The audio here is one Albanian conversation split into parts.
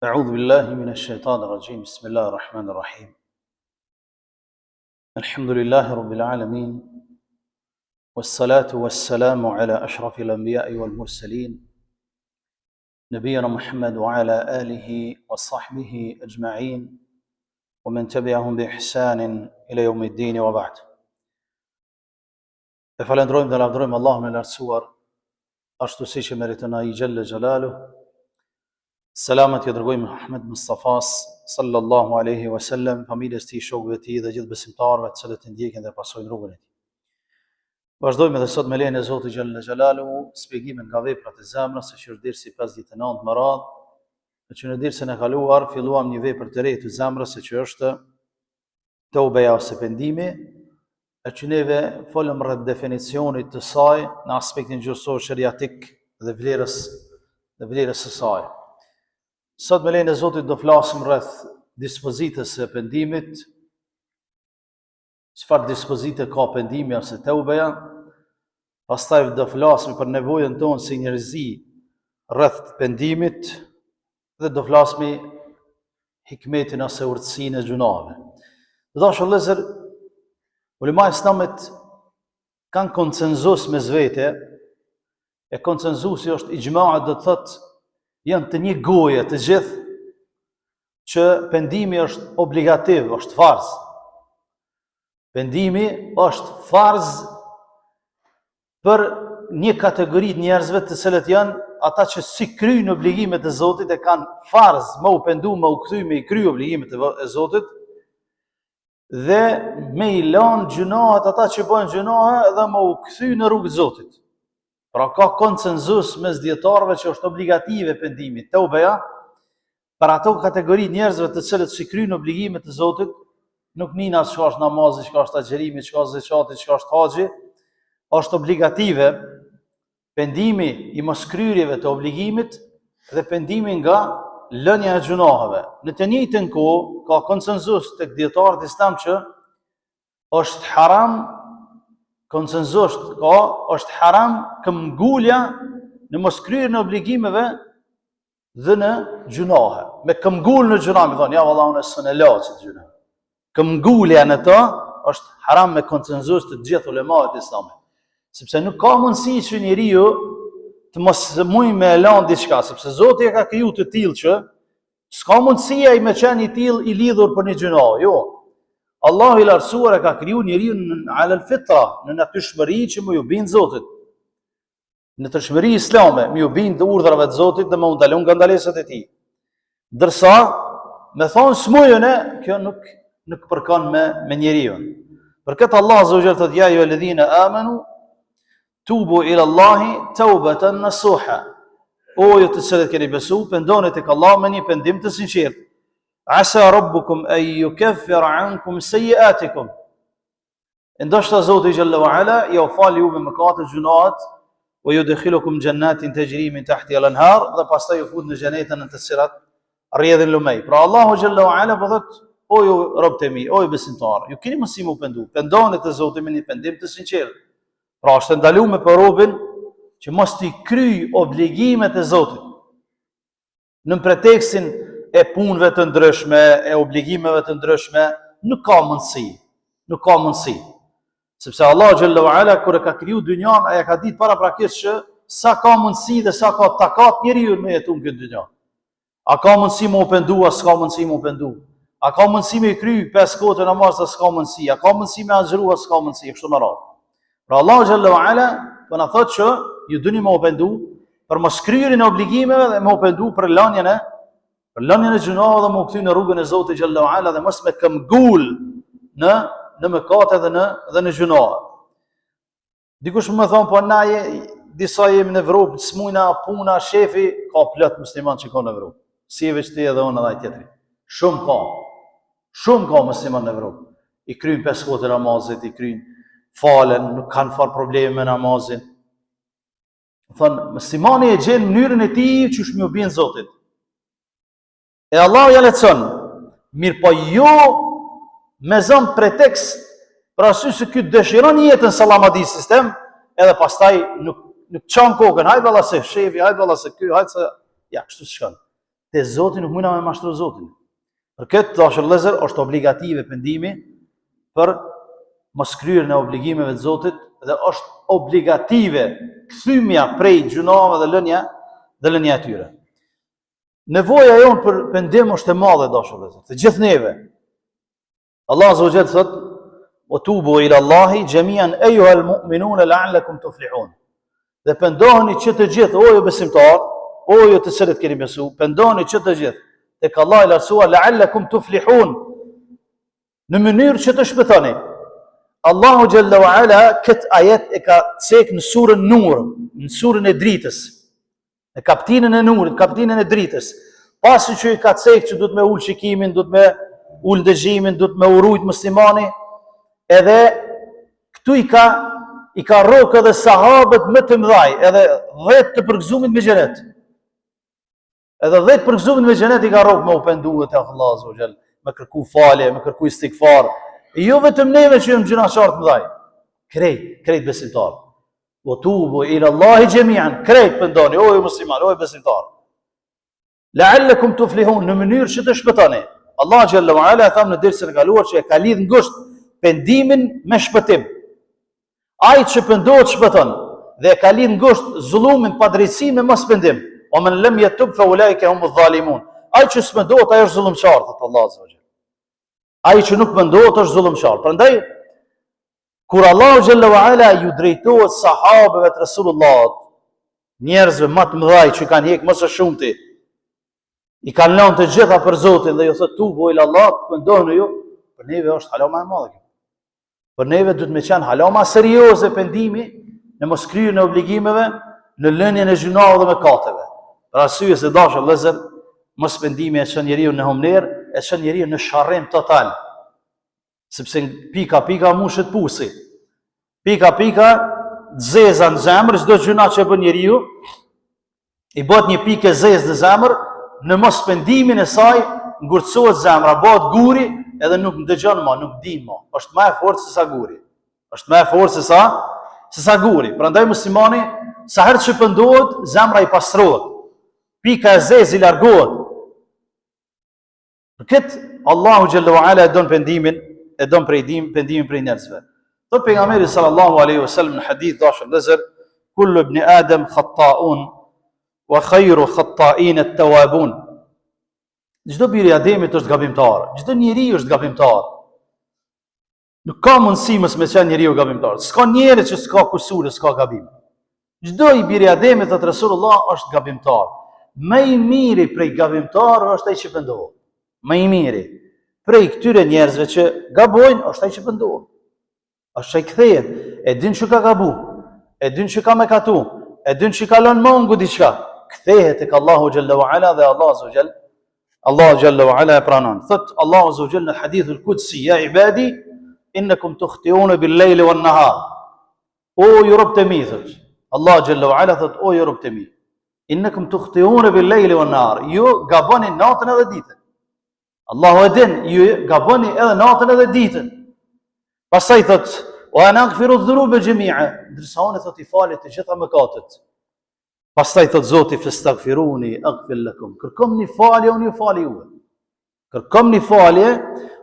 أعوذ بالله من الشيطان الرجيم بسم الله الرحمن الرحيم الحمد لله رب العالمين والصلاة والسلام على أشرف الأنبياء والمرسلين نبينا محمد وعلى آله وصحبه أجمعين ومن تبعهم بإحسان إلى يوم الدين وبعد. فلندرojmë dhe lavdërojmë Allahun e lartësuar, ashtu siç e meriton ai xhalla xhalalu. Selamat i dërgojmë Muhammed Mustafas sallallahu alaihi wasallam, familjes tij, shokëve të tij dhe gjithë besimtarëve të cilët e ndjekin dhe pasojnë rrugën e tij. Vazhdojmë edhe sot me lejen e Zotit xhalla xhalalu shpjegimin nga veprat e zemrës, që është dersi 59 më radh. Që në dersën e kaluar filluam një vepër të re të zemrës, që është taubeja ose pendimi, e që neve folëm rreth definicionit të saj në aspektin gjërësor shariatik dhe vlerës së saj. Sot me lejen e Zotit do flasim rreth dispozitës së pendimit, çfarë dispozite ka pendimi ose taubeja. Pastaj do flasim për nevojën tonë si njerëzi rreth pendimit dhe do flasim hikmetin ose urtësinë e gjunave. Do dashur vëllezër, ulema islamit kanë konsenzus mes vete, e konsenzusi është ijma', do të thotë janë të një goje të gjithë që pendimi është obligativ, është farz. Pendimi është farz për një kategori të njerëzve të cilët janë ata që si kryjnë obligimet e Zotit, e kanë farz me u pendu, me u kthy, me i kry obligimet e Zotit, dhe me i lanë gjunahet ata që bëjnë gjunahe dhe me u kthy në rrugë të Zotit. Pra ka konsenzus mes dietarëve që është obligative pendimi, taubeja, për ato kategori njerëzve të cilët si kryjnë obligimet e Zotit, nuk nina çka është namazi, çka është agjërimi, çka është zekati, çka është haxhi, është obligative pendimi i moskryerjeve të obligimit dhe pendimi nga lënia e gjunaheve. Në të njëjtën kohë ka konsenzus tek dietarët islam që është haram, konsenzus ka është haram këmbgulja në moskryerjen e obligimeve dhe në gjunahe. Me këmbgul në gjunahe, më thonë, ja valla unë s'e la ç't gjuna. Këmbgulja në to është haram me konsenzus të gjithë ulemat islamit. Sepse nuk ka mundësi që njeriu të mos mujë me elan diçka, sepse Zoti e ka kriju të tillë që s'ka mundësi ai me qenë i tillë i lidhur për një gjuna. Jo. Allahu i lartësuar e ka kriju njeriu në alal fitra, në natyrshmëri që më ju bind Zotit. Në natyrshmëri islame, më ju bind urdhrave të Zotit dhe më u ndalon nga ndalesat e tij. Ndërsa me thonë smujën e kjo nuk përkon me njeriu. Për këtë Allah azza wa jalla thotë ja ayyuhalladhina amanu tubu ila Allahi taubatan nasuha. O ju të cilët keni besu, pendoni tek Allah me një pendim të sinqert. Asa rabbukum an yukaffira ankum sayyi'atikum. Ndoshta Zoti xhalla wa ala ju fal juve mëkatet, gjunahet, wa yudkhilukum jannatin tajri min tahtiha al-anhar, dhe pastaj ju fut në xhenetën në të cilat rrjedhin lumej. Pra Allahu xhalla wa ala po thot, o ju robët e mi, o ju besimtarë, ju keni mundësi mu pendu, pendoni te Zoti me një pendim të sinqert. Pra është ndaluar për robën që mos t'i kryj obligimet e Zotit në pretekstin e punëve të ndryshme, e obligimeve të ndryshme, nuk ka mundësi. Sepse Allah xhallahu ala kur e ka kriju dynjan, ai ka ditë paraprakisht që sa ka mundësi dhe sa ka takat njeriu me jetu në këtë dynjan. A ka mundësi me u pendu, a s'ka mundësi me u pendu? A ka mundësi me kryj 5 kohë namaz, a s'ka mundësi? A ka mundësi me agjëru, a s'ka mundësi? Kështu me radhë. Pra Allah xhallahu ala po na thotë që ju duni me u pendu për mos kryerjen e obligimeve dhe me u pendu për lënien e gjunave dhe me u kthy në rrugën e Zotit xhallahu ala dhe mos me këmbgul në mëkate dhe në gjunave. Dikush më thon po na disa jemi në Evropë, smujna puna, shefi ka plot musliman që ka në Evropë. Si veç ti edhe unë edhe ai tjetri. Shumë ka musliman në Evropë. I kryjnë 5 kohë të namazit, i kryjnë falen, nuk kanë fare probleme me namazin. Thonë, muslimani e gjenë mënyrën e tij që është më bien Zotit. E Allah ja leçon, mirë po jo me zon pretekst për arsye se ky dëshiron jetën sallamadhi sistem, edhe pastaj nuk çon kokën, hajt valla se shefi, hajt valla se ky, hajt se ja, kështu shkon. te Zoti nuk mundna me mashtru Zotin. Për këtë dashur vëllezër është obligative pendimi për mos kryerjen e obligimeve të Zotit dhe është obligative kthymja prej gjunave dhe lënia e tyre. Nevoja jonë për pendim është e madhe dashur vëllezër, të gjithë neve. Allah azza wa jalla thot: "Wa tubu ila Allahi jami'an ayyuhal mu'minun la'allakum tuflihun." Dhe pendoheni që të gjithë, o ju besimtar, o ju të cilët keni besu, pendoheni që të gjithë tek Allahu i lartësuar la'allakum tuflihun, në mënyrë që të shpëtoni. Allahu Jalla wa Ala këtë ajet e ka cek në surën Nur, në surën e dritës, në kaptinën e Nurit, kaptinën e dritës. Pasi që i ka cek që du të me ullë shikimin, du të me ullë dëgjimin, du të me urujt muslimani, edhe këtu i ka rokë edhe sahabët më të mëdhaj, edhe 10 të përgëzumit me xhenet. Edhe 10 përgëzumit me xhenet i ka rokë me u penduhet e Allah azza wa jall, me kërku falje, me kërku istikfar. Jo vetëm neve që jemi gjunaqar të mëdhaj. Krejt besimtar. Wa tubu ila Allahi jami'an, krejt pendoni, o ju musliman, o ju besimtar. La'allakum tuflihun, në mënyrë që të shpëtoni. Allah Jalla wa Ala thamë në dersën e kaluar që e ka lidh ngushtë pendimin me shpëtim. Ai që pendohet shpëton dhe e ka lidh ngushtë zullumin, padrejtësinë me mos pendim. O men lam yatub fa ulaika humuz zalimun. Ai që s'pendohet ai është zullumçar, thot Allah azza wa jalla. Ai që nuk pendohet është zullumçar. Prandaj kur Allah Jalla wa Ala ju drejtohet sahabëve të Resulullah, njerëzve më të mëdhaj që kanë hek më së shumti, i kanë lënë të gjitha për Zotin dhe ju thotë tubu ila Allah, pendoheni ju, për neve është hala më e madhe. Për neve duhet me qenë hala më serioze pendimi në mos kryerjen e obligimeve, në lënien e gjunave dhe mëkateve. Për arsye se dashur vëllezër, mos pendimi e çon njeriu në humner, e çon njeriu në sharrim total. Sepse pika mushet pusi. Pika zeza në zemër, çdo gjuna që bën njeriu i bëhet një pikë zezë në zemër, në mos pendimin e saj ngurtësohet zemra, bëhet guri edhe nuk dëgjon më, nuk din më. Është më e fortë se sa guri. Është më e fortë se sa guri. Prandaj muslimani sa herë që pendohet, zemra i pastrohet. Pika e zezë i largohet. Për këtë Allahu Jalla wa Ala e don pendimin, e don pendimin prej njerëzve. Thot pejgamberi sallallahu alaihi wasallam në hadith dashur vëllezër, kullu ibn Adam khata'un wa khayru khata'in at-tawwabun. Çdo biri i Ademit është gabimtar, çdo njeriu është gabimtar. Nuk ka mundësi mos me qenë njeriu gabimtar. S'ka njerëz që s'ka kusur, s'ka gabim. Çdo i biri i Ademit thot Resulullah është gabimtar. Më i miri prej gabimtarëve është ai që pendohet. Më i miri prej këtyre njerëzve që gabojnë është ai që pendohet. Është ai kthehet, e din që ka gabu, e din që ka mëkatu, e din që ka lënë mungu diçka, kthehet tek Allahu Jalla wa Ala dhe Allah Jalla wa Ala e pranon. Thot Allahu Azza wa Jalla në hadithul Qudsi, ya ibadi innakum tukhti'una bil-layli wan-nahar. O ju rob të mi, thot Allah Jalla wa Ala, thot o ju rob të mi, innakum tukhti'una bil-layli wan-nahar. Ju gaboni natën edhe ditën. Allahu e din, ju gaboni edhe natën edhe ditën. Pastaj thot wa ana aghfiru dhunuba jami'a, ndërsa unë thot i falet të gjitha mëkatet. Pastaj thot Zoti fastaghfiruni aghfir lakum. Kërkoni falje, unë ju fal juve. Kërkoni falje,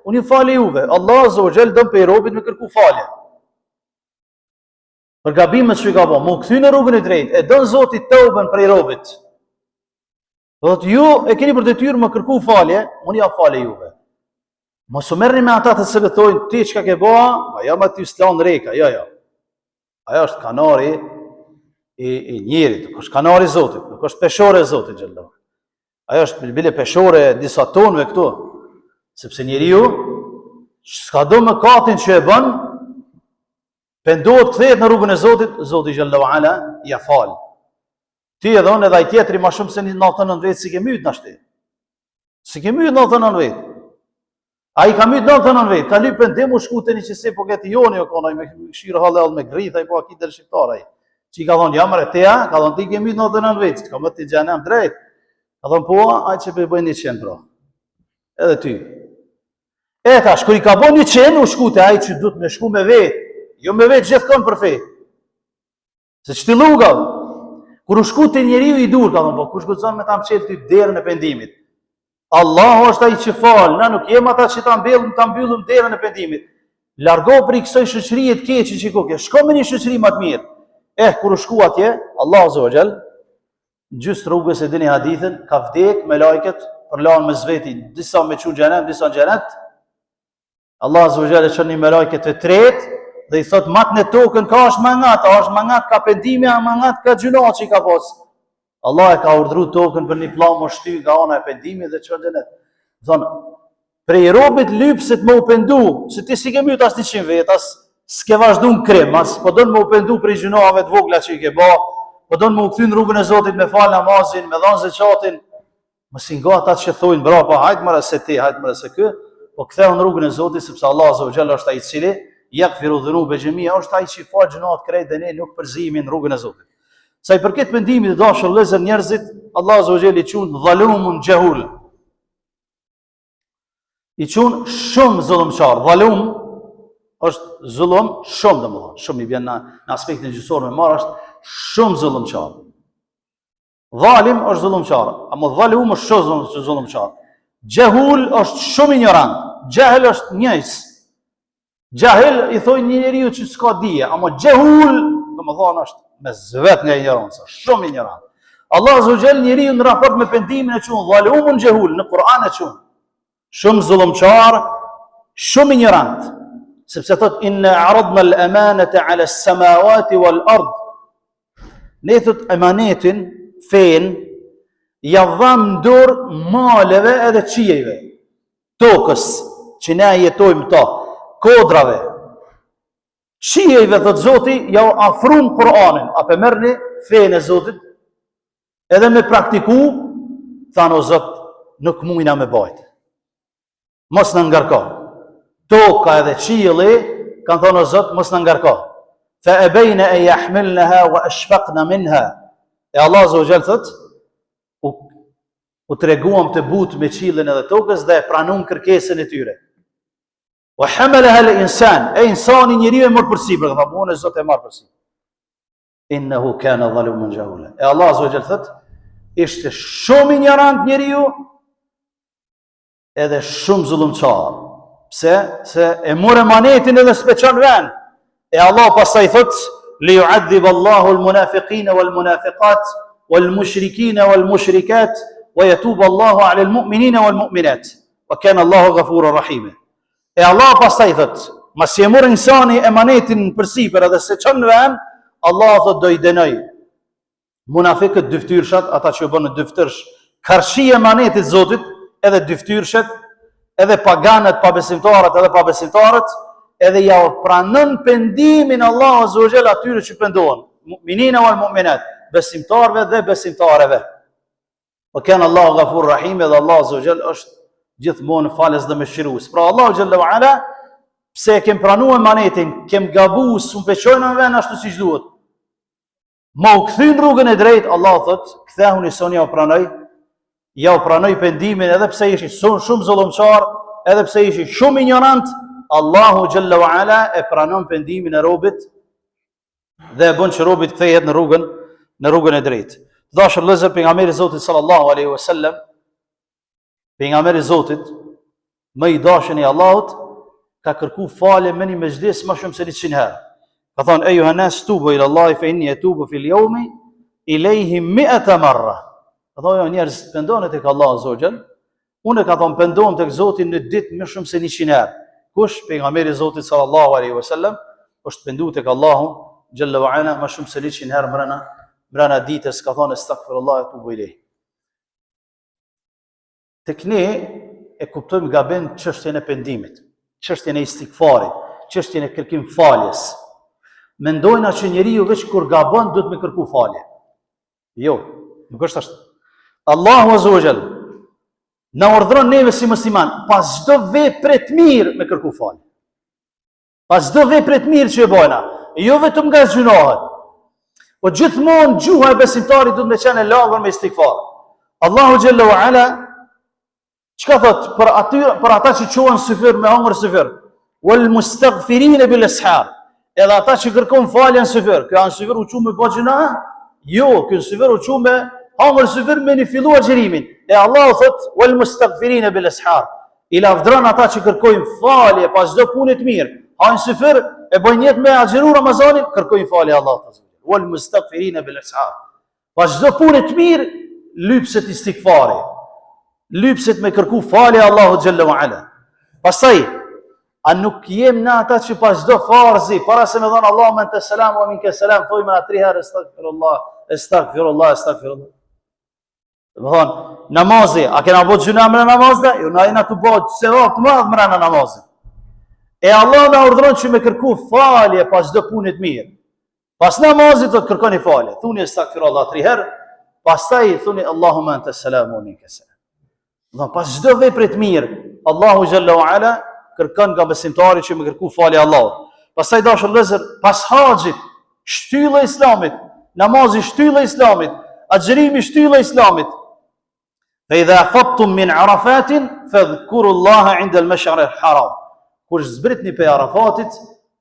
unë ju fal juve. Allah Azza wa Jall don pe robit me kërku falje. Për gabimet që i ka bërë, mu kthy në rrugën e drejtë, e don Zoti tauben prej robit. Thot ju e keni për detyrë më kërku falje, unë ja falje juve. Mos u merrni me ata të cilët thonë ti çka ke bëa, ajo me ty s'lan reka, jo. Ajo është kanari i njerit, nuk është kanari i Zotit, nuk është peshore e Zotit xhallahu. Ajo është bile peshore disa tonëve këtu, sepse njeriu s'ka do mëkatin që e bën, pendohet kthehet në rrugën e Zotit, Zoti xhallahu ala ja fal. Ti edhe unë edhe ai tjetri më shumë se 99 vjet si ke myt nashti. Si ke myt 99 vjet. Ai ka myt 99 vjet, ka lyp pendim u shkutën i qësi po këtë joni o konaj me këshirë halal me grith ai po aki del shqiptar ai. Që ka thonë jamër e teja, ka thonë ti ke myt 99 vjet, ka më ti xhenem drejt. Ka thonë po, ai që po bëjnë 100 pra. Edhe ty. E tash kur i ka bën 100 u shkutë ai që duhet me shku me vet. Jo me vet gjithkon për fe. Se çtilluga. Kur u shkutë njeriu i dur, ka thonë po kush guxon me ta mçel ty derën e pendimit. Allahu është ai që fal, na nuk jemi ata që ta mbyllum derën e pendimit. Largo prej kësaj shoqërie të keqe që kokë. Shko me një shoqëri më të mirë. Kur u shku atje, Allahu Azza wa Jall, gjysë rrugës e dini hadithin, ka vdek me lajket për lanë me zveti, disa me çu xhenet, disa në xhenet. Allah Azza wa Jall e çon një me lajket të tretë dhe i thot matën e tokën ka është mangat, është mangat ka pendimi, a mangat ka gjunat që i ka pas. Allah e ka urdhëruar tokën për një plan më shty nga ana e pendimit dhe çon xhenet. Thonë, prej robit lypset më u pendu, se ti si ke myt as 100 vet, as s'ke vazhdu në krem, as po don më u pendu prej gjunave të vogla që i ke bë, po don më u kthy në rrugën e Zotit me fal namazin, me dhënë zakatin. Mos i nga ata që thojnë brapa, hajt mëra se ti, hajt mëra se kë, po ktheu në rrugën e Zotit sepse Allah Azza wa Jalla është ai i cili yaghfiru dhunuba jamia, është ai që fal gjunat krejt dhe ne nuk përzihemi në rrugën e Zotit. Sa i përket mendimit të dashur vëllezër njerëzit, Allah Azza wa Jalla i quajnë dhalumun jahul. I quajnë shumë zullumçar. Dhalum është zullum shumë, domethënë, shumë i vjen në aspektin gjyqësor me marr është shumë zullumçar. Dhalim është zullumçar, ama dhalum është shumë zullumçar. Jahul është shumë ignorant. Jahil është njëjës. Jahil i thonë një njeriu që s'ka dije, ama jahul, domethënë është me zvet nga ignoranca, shumë ignorant. Allah Azza wa Jall njeriu në raport me pendimin e quajnë dhalumun jahul, në Kur'an e quajnë shumë zullumçar, shumë ignorant. Sepse thot inna aradna al-amanata ala as-samawati wal-ard. Ne thot emanetin, fen, ja dham dorë maleve edhe qiejve, tokës që ne jetojmë ta, kodrave. Qiejve thot Zoti ja afrum Kur'anin, apo merrni fen e Zotit edhe me praktiku, thanë o Zot, nuk mujna me bajt. Mos në ngarko. Toka edhe qielli kanë thonë o Zot, mos në ngarko. Fa abayna an yahmilnaha wa ashfaqna minha. E Allah Azza wa Jall thot, u treguam të butë me qiellin edhe tokës dhe e pranuam kërkesën e tyre. Wa hamalaha al-insan, e insani njeriu e mor përsipër, ka thonë Zot e marr përsipër. Innahu kana zaluman jahula. E Allah Azza wa Jall thot, ishte shumë ignorant njeriu edhe shumë zullumçar. Pse? Se e mor emanetin edhe s'peçon vend. E Allah pastaj thot li yu'adhib Allahu al-munafiqina wal-munafiqat wal-mushrikina wal-mushrikat wa yatub Allahu 'ala al-mu'minina wal-mu'minat wa kana Allahu ghafurur rahim. E Allah pastaj thot, mos e mor insani emanetin përsipër edhe se çon vend, Allah thot do i dënoj munafiqët dyftyrshat, ata që bën dyftërsh, karshi emanetit Zotit, edhe dyftyrshet, edhe paganët, pabesimtarët, edhe pabesimtarët, edhe ja pranën pendimin Allah Azza wa Jall atyre që pendohen, mu'minina wal mu'minat, besimtarëve dhe besimtareve. Wa kana Allahu ghafurur rahim, edhe Allah Azza wa Jall është gjithmonë falës dhe mëshirues. Pra Allahu Jalla wa Ala, pse kem pranuar emanetin, kem gabuar, s'u peçojnë në vend ashtu siç duhet. Ma u kthyn rrugën e drejtë, Allah thot, kthehuni soni ja pranoj. Ja u pranoj pendimin edhe pse ishi shumë zullumçar, edhe pse ishi shumë ignorant, Allahu Jalla wa Ala e pranon pendimin e robit dhe e bën që robi të kthehet në rrugën e drejtë. Dashur vëllezër, pejgamberi Zotit sallallahu alaihi wasallam, pejgamberi Zotit, më i dashur i Allahut, ka kërku falje me një mezhlis më shumë se 100 herë. Ka thonë ejuha nas tubu ila Allah fa inni atubu fil yawmi ilayhi 100 marra. Ka thonë njerëz pendoni tek Allahu Azza wa Jall. Unë ka thonë pendohem tek Zoti në ditë më shumë se 100 herë. Kush pejgamberi Zotit sallallahu alaihi wasallam është penduar tek Allahu Jalla wa Ala më shumë se 100 herë brenda ditës, ka thonë astaghfirullah wa atubu ilayh. Tek ne e kuptojmë gabim çështjen e pendimit, çështjen e istighfarit, çështjen e kërkim faljes. Mendojna që njeriu veç kur gabon duhet me kërku falje. Jo, nuk është ashtu. Allahu Azza wa Jall na urdhëron neve si musliman pas çdo vepre të mirë me kërku falje. Pas çdo vepre të mirë që e bëjna, jo vetëm nga gjunohet. Po gjithmonë gjuha e besimtarit duhet me qenë e lagur me istighfar. Allahu Jalla wa Ala çka thot për ata që quhen syfir me hangër syfir, wal mustaghfirin bil ashar. Edhe ata që kërkon faljen syfir, kjo janë syfir u qumë me bëjna? Jo, kjo syfir u qumë me hangër syfir me një filluar xhirimin. E Allahu thot, wal mustaghfirina bil ashar. I lavdron ata që kërkojnë falje pas çdo pune të mirë. Hajnë syfir, e bojnë jetë me agjëru Ramazanin, kërkojnë falje Allahut azza wa jalla. Wal mustaghfirina bil ashar. Pas çdo pune të mirë, lypset istighfari. Lypset me kërku falje Allahut xhalla wa ala. Pastaj, a nuk jem në ata që pas çdo farzi, para se me thonë Allahumma anta salam wa minka salam, thojmë na 3 herë astaghfirullah, astaghfirullah, astaghfirullah. Dhe më thonë, namazi, a kena bo gjuna mërë namazda? Jo, na jena të bo sevap të madhë mërë në namazin. E Allah na urdhëron që me kërku falje pas çdo punit mirë. Pas namazit të kërkoni falje. Thuni astaghfirullah 3 herë, pastaj thuni Allahumma anta salam wa minka salam. Dhe pas çdo vepre të mirë, Allahu xhalla wa ala kërkon nga besimtari që me kërku falje Allahut. Pastaj dashur vëllezër, pas haxhit, shtylla e Islamit, namazi shtylla e Islamit, agjërimi shtylla e Islamit. فإذا أفضتم من عرفات فاذكروا الله عند المشعر الحرام. Kur zbritni pe Arafatit,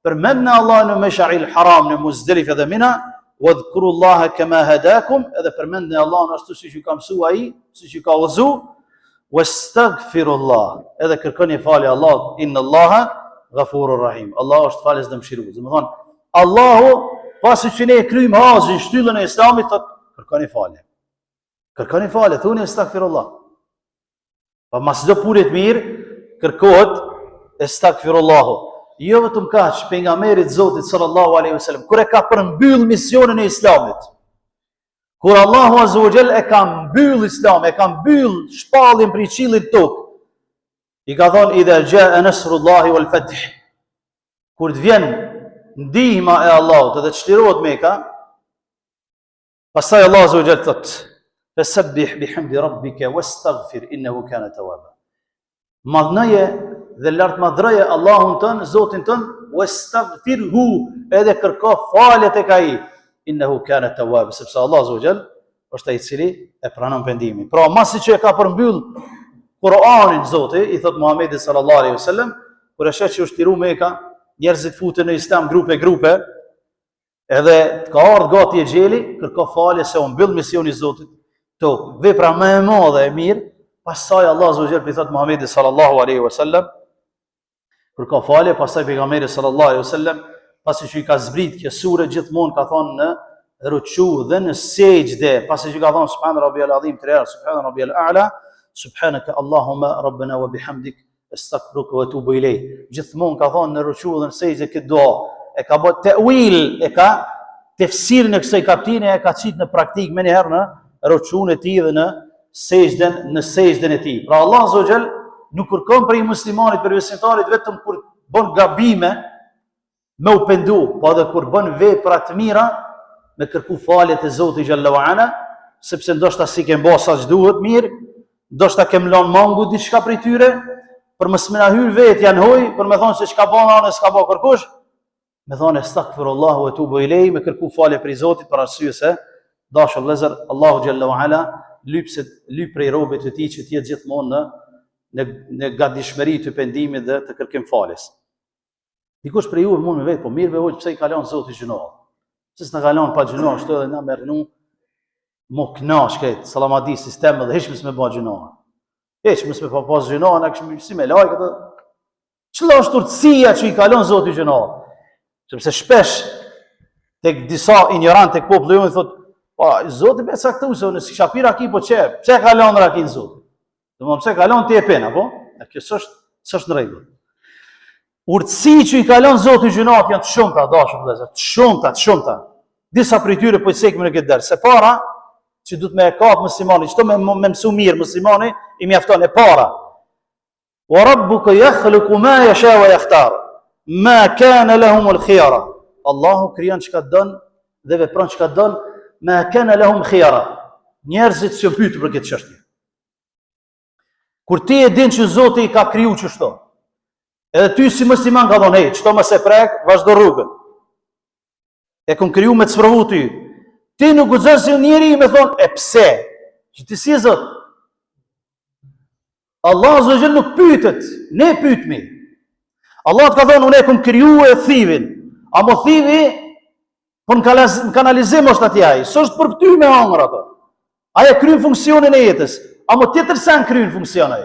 përmendni Allah në Mash'ar al-Haram në Muzdalifa dhe Mina, wadhkuru Allah kama hadakum, edhe përmendni Allah ashtu siç ju ka mësuar ai, siç ju ka udhëzu, wastaghfirullah, edhe kërkoni falje Allahut, inna Allaha ghafurur rahim. Allah është falës dëmshirues. Do të thonë, Allahu pasi që ne kryjm haxhin, shtyllën e Islamit, thotë kërkoni falje. Kërkoni falje, thuni astaghfirullah. Pa mas çdo punë të mirë kërkohet astaghfirullahu. Jo vetëm kaq, pejgamberi i Zotit sallallahu alaihi wasallam kur e ka përmbyll misionin e Islamit. Kur Allahu azza wa jall e ka mbyll Islamin, e ka mbyll shpallin për qiellit tokë. I ka thonë idha jaa nasrullahi wal fath. Kur të vjen ndihma e Allahut dhe të çlirohet Mekka, pastaj Allahu azza wa jall thotë Fasabbih bihamdi rabbika wastaghfir innahu kana tawwaba. Madhnaje dhe lart madhraje Allahun tën, Zotin tën, wastaghfirhu, edhe kërko falje tek ai, innahu kana tawwaba, sepse Allah azza wa jall është ai i cili e pranon pendimin. Pra masi që e ka përmbyll Kur'anin Zoti, i thot Muhamedit sallallahu alaihi wasallam, kur e sheh që është liru Mekka, njerëzit futen në Islam grupe, edhe ka ardhur gati e xheli, kërko falje se u mbyll misioni i Zotit. Vepra më e madhe e mirë, pastaj Allah azza wa jall i thot Muhamedit sallallahu alaihi wasallam, kur ka falje, pastaj pejgamberi sallallahu alaihi wasallam, pasi që i ka zbrit kjo sure, gjithmonë ka thonë në ruku dhe në sejdë, pasi që ka thonë subhana rabbiyal azim 3 herë, subhana rabbiyal a'la, subhanaka allahumma rabbana wa bihamdik astaghfiruka wa atubu ilayk. Gjithmonë ka thonë në ruku dhe në sejdë këtë dua, e ka bë ta'wil, e ka tefsirin e kësaj kapitine, e ka qit në praktik më një herë në rukuun e tij dhe në sejdën e tij. Pra Allah azza wa jall nuk kërkon për muslimanit, për besimtarit vetëm kur bën gabime me u pendu, po edhe kur bën vepra të mira me kërku falje te Zoti xhalla wa ala, sepse ndoshta si ke mba sa ç'duhet mirë, ndoshta ke mlon mangu diçka prej tyre, për mos më na hyr vet janë hoj, për me thonë se çka bën anë, s'ka bë kërkush, me thonë astaghfirullah wa atubu ilay, me kërku falje prej Zotit për arsye se dashur vëllezër, Allahu xhalla wa ala lyp prej robët të tij që të jetë gjithmonë në gatishmëri të pendimit dhe të kërkim faljes. Dikush prej juve mund me vetë, po mirë vetë pse i kalon Zoti gjinoa. Pse s'na kalon pa gjinoa, ashtu edhe na merrnu mo knash këtë salamadi sistem dhe hiç mos me bë gjinoa. Hiç mos me pa pas gjinoa, na kishim si me lajk atë. Ç'lla është urtësia që i kalon Zoti gjinoa? Sepse shpesh tek disa ignorant tek populli jonë thotë, po Zoti më saktë se nëse kisha pirë aki po çe, pse kalon rakin Zoti? Domthon pse kalon ti e pena, po? Kjo s'është në rregull. Urtësi që i kalon Zoti gjunat janë të shumta, dashur vëllezër, të shumta. Disa prej tyre po i cekim në këtë ders. Se para që duhet me e kap muslimani, çto me mësu mirë muslimani, i mjafton e para. Wa rabbuka yakhluqu ma yasha wa yakhtar. Ma kana lahum al-khiyara. Allahu krijon çka don dhe vepron çka don, ma kana lahum khiyara. Njerëzit s'u pyet për këtë çështje. Kur ti e din që Zoti i ka kriju çështo, edhe ty si musliman ka thonë, hey, çto mos e prek, vazhdo rrugën. E kom kriju me të sprovu ty. Ti nuk guxon se njeri me thonë, e pse? Që ti si e Zot? Allah azza wa jall nuk pyetet, ne pyetmi. Allah ka thonë, unë e kom kriju e thivin. A mo thivi, po në kanalizim është atje ai. S'është për ty me hangër ato. Ai e kryen funksionin e jetës. Amo tjetër sen kryen funksion ai.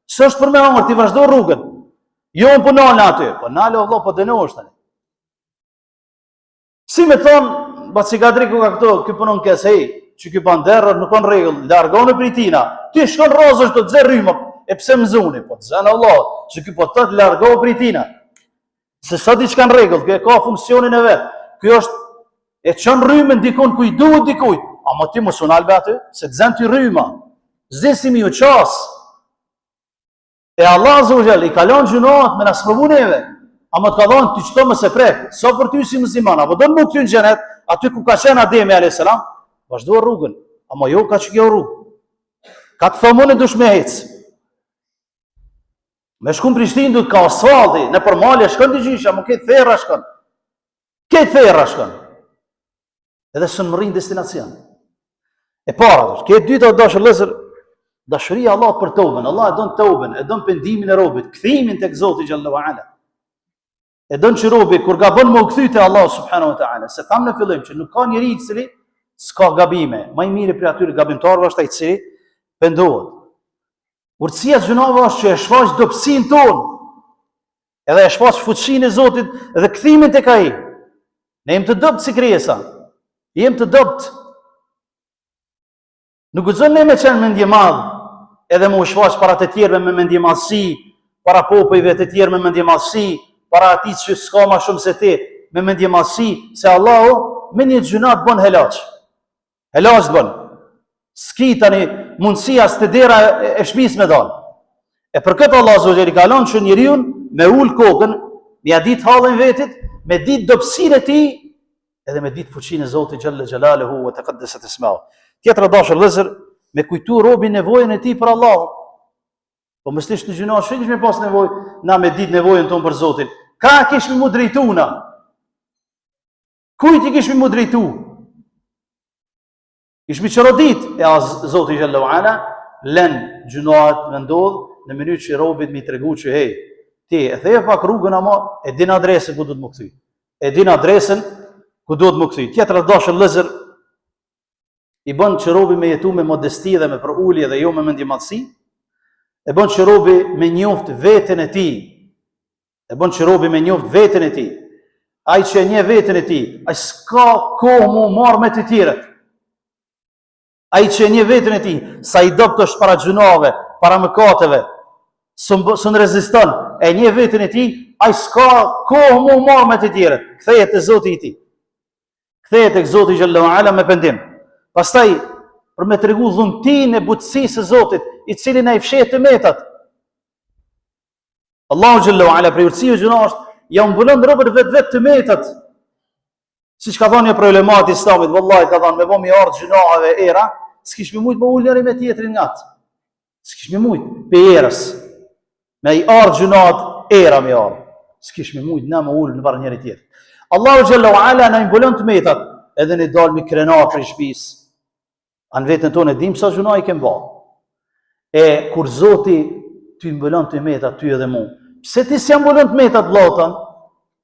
S'është për me hangër, ti vazhdo rrugën. Jo unë po nalë aty, po nalë o vëlla, po dënohesh tani. Si me thonë, Bacigadriku ka këto, ky punon kes, hej, që ky banderë nuk kanë rregull, largone prej tina. Ti shkon rozësh do të zë rrymë, e pse më zuni? Po të zënë Allah, që ky po të largohu prej tina. Se sa diçka në rregull, ky ka funksionin e vet. Ky është e çon rrymën dikon ku i duhet dikujt. Ama ti mos unal be aty, se të zën ti rryma. Zesimi u qas. E Allah azza wa jall i kalon gjunat me na sprovu neve. Ama të ka thonë ti çto mos e prek. So për ty si musliman, apo do të më kthy në xhenet, aty ku ka qenë Ademi alayhis salam, vazhdo rrugën. Ama jo ka ç'kjo rrugë. Ka të thonë dush me hec. Me shkum Prishtinë duhet ka asfalti, në përmalje shkon të gjysha, më këtë therra shkon. Këtë therra shkon. Edhe së në rrin destinacion. E para, këtë dyta dashur vëllezër, dashuria Allah për tobën. Allah e don tobën, e don pendimin e robit, kthimin tek Zoti xhallahu ala. E don që robi kur gabon më u kthy te Allah subhanahu wa taala. Se tham në fillim që nuk ka njeri i cili s'ka gabime. Më i miri për atyre gabimtarëve është ai i cili pendohet. Urtësia e gjunave është që e shfaq dobësinë tonë. Edhe e shfaq fuqinë e Zotit dhe kthimin tek ai. Ne jemi të dobët si krijesa. Jem të dobët. Nuk guxon ne me qenë mendje madh, edhe më u shfaq para të tjerëve me mendje madhësi, para popujve të tjerë me mendje madhësi, para atij që s'ka më shumë se ti, me mendje madhësi, se Allahu me një gjunat bën helaç. Helaç bën. S'ki tani mundësia së të dera e shmis me dalë. E për këtë Allah azza i kalon që njeriu me ul kokën, me ja dit hallën vetit, me dit dobësinë e tij, edhe me dit fuqinë e Zotit xhalla xhalaluhu wa taqaddasat isma'u. Tjetër dashur vëllezër, me kujtu robin nevojën e tij për Allah. Po mos tish të gjinosh, çish me pas nevojë, na me dit nevojën tonë për Zotin. Ka kishmi mu drejtuna. Kujt i kishmi mu drejtu? Kishmi çrodit e Zoti xhallahu ala lën gjunoat me ndodh në mënyrë që robit mi tregu që hey, ti e the pak rrugën ama e din adresën ku do të më kthy. E din adresën ku do të më kthy. Tjetër dashur vëllezër, i bën që robi me jetu me modesti dhe me përulje dhe jo me mendje madhësi. E bën që robi me njoft veten e tij. E bën që robi me njoft veten e tij. Ai që e njeh veten e tij, ai s'ka kohë mu marr me të tjerët. Ai që e njeh veten e tij, sa i dopt është para gjunave, para mëkateve, s'un reziston, e njeh veten e tij, ai s'ka kohë mu marr me të tjerët. Kthehet te Zoti i tij. Kthehet tek Zoti xhallahu ala me pendim. Pastaj për me tregu dhuntinë e butësisë së Zotit, i cili na i fshet të metat. Allahu xhallahu ala për urtësinë e gjunave ja mbulon robën vetë të metat. Siç ka thënë një problemat i Islamit, vallahi ka thënë me vëmë ardh gjunave era, s'kish më shumë me ul njëri me tjetrin ngat. S'kish më shumë pe erës. Me i ardh gjunat era me ardh. S'kish më shumë na me ul në varr njëri tjetër. Allahu xhallahu ala na mbulon të metat, edhe ne dal me krenar për shtëpisë. An vetën tonë dim sa gjuna i kem bë. E kur Zoti ty mbulon të metat ty edhe mua. Pse ti s'jam mbulon të metat vllatan?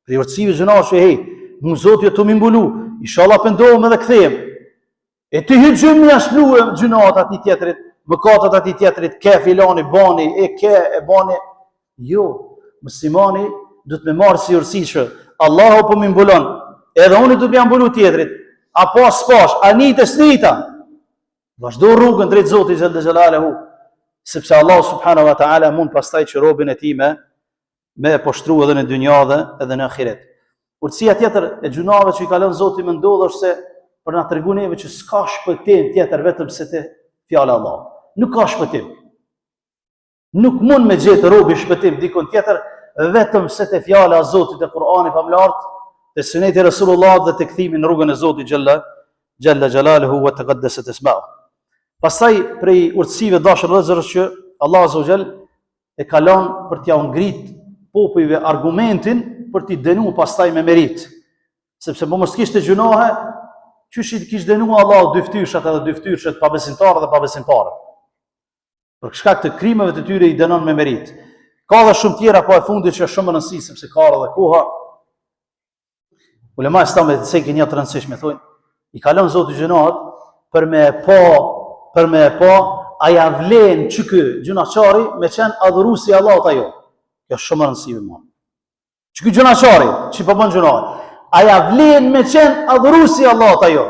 Për urtësive gjunash e hey, mu Zoti të më mbulu, inshallah pendohem edhe kthehem. E ti hyj gjumi ja shpluem gjunat atij tjetrit, mëkatat atij tjetrit, ke filani bani, e bani. Jo, muslimani duhet me marrë si urtësi që Allahu po më mbulon, edhe unë do të jam mbulu tjetrit. Apo s'pash, anite snita. Vazhdo rrugën drejt Zotit xhallahu xhelaluhu, sepse Allah subhanahu wa taala mund pastaj që robën e tij me poshtru edhe në dynja dhe edhe në ahiret. Urtësia tjetër e gjunave që i ka lënë Zoti më ndodh është se për na tregu neve që s'ka shpëtim tjetër vetëm se te fjala e Allahut. Nuk ka shpëtim. Nuk mund me gjetë robi shpëtim dikon tjetër vetëm se te fjala e Zotit e Kur'anit famlart, te suneti e Resulullah dhe te kthimi në rrugën e Zotit xhalla xhalaluhu wa taqaddasat isma'u. Pastaj prej urtësive dashur vëllezër që Allah azza wa jall e ka lënë për t'ia ngrit popujve argumentin për t'i dënuar pastaj me merit. Sepse po mos kishte gjunohe, qysh i kishte dënuar Allahu dy fytyrshat edhe dy fytyrshat pa besimtarë dhe pa besimtarë. Për shkak të krimeve të tyre i dënon me merit. Ka edhe shumë tjera, po e fundit që është shumë rëndësi sepse ka edhe koha. Ulema islamet se që një të rëndësishme thonë, i kalon Zoti gjunohet për me e pa a ja vlen që ky gjunaqari me qenë adhurusi i Allahut ajo. Kjo shumë e rëndësishme më. Që ky gjunaqari, që po bën gjunaqe, a ja vlen me qenë adhurusi i Allahut ajo.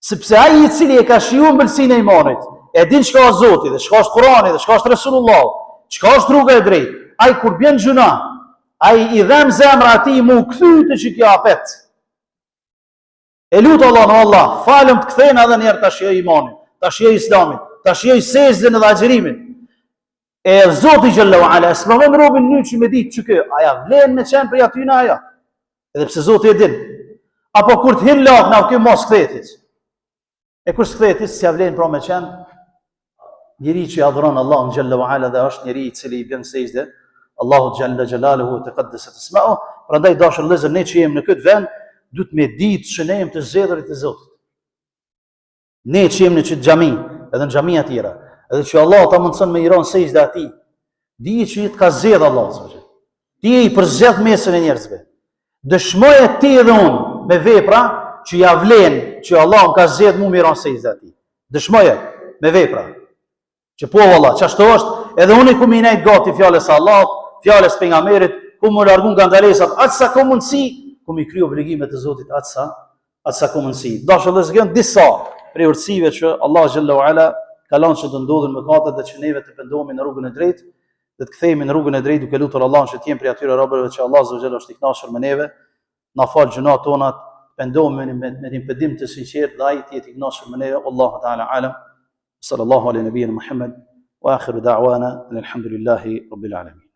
Sepse ai i cili e ka shijuar mbëlsinë e imanit, e din çka është Zoti dhe çka është Kurani dhe çka është Resulullah, çka është rruga e drejtë, ai kur bën gjuna, ai i dhem zemra atij mu kthy te që kjo apet. E lutë Allah, falem të kthejnë edhe njerë të shjej imanin, të shjej islamin, të shjej sejdën edhe agjerimin. E Zoti Xhallahu Ala, s'mëvon robin një që me ditë që kë, aja vlen me qenë për aty në aja, edhe pse Zoti e din. Apo kur të hin lak, na kjo mos kthetis. E kur s'kthetis, s'ja vlen pra me qenë njëri që i adhuron Allahun Xhallahu Ala dhe është njëri i cili i bën sejdë Allahu Xhalla Xhalaluhu taqaddasat isma'u. Prandaj dashur vëllezër, ne që jemi në këtë vend, duhet me ditë që ne jemi të zgjedhurit të Zotit. Ne që jemi në këtë xhami, edhe në xhamia tjera, edhe që Allah ta mundson me iron sejdë atij, di që i të ka zgjedh Allah subhanallahu. Ti i përzgjedh mesën e njerëzve. Dëshmoje ti edhe unë me vepra që ja vlen që Allah më ka zgjedh mu me iron sejdë atij. Dëshmoje me vepra. Që po valla, çashtu është, edhe unë ku më nejt gati fjalës së Allahut, fjalës pejgamberit, ku më largun nga ndalesat, atë sa ka mundsi, ku më krij obligimet e Zotit atë sa ka mundsi. Dashur vëllezër, janë disa prej urtësive që Allah Xhallahu Ala ka lënë që të ndodhin mëkatet dhe që neve të pendohemi në rrugën e drejtë, dhe të kthehemi në rrugën e drejtë duke lutur Allahun që të jemi prej atyre robërve që Allah Azza wa Jalla është i kënaqur me neve, na fal gjunat tona, pendohemi me një pendim të sinqert dhe ai të jetë i kënaqur me neve. Allahu Ta'ala alam. Sallallahu ala nabiyyina Muhammad wa akhiru da'wana alhamdulillahi rabbil alamin.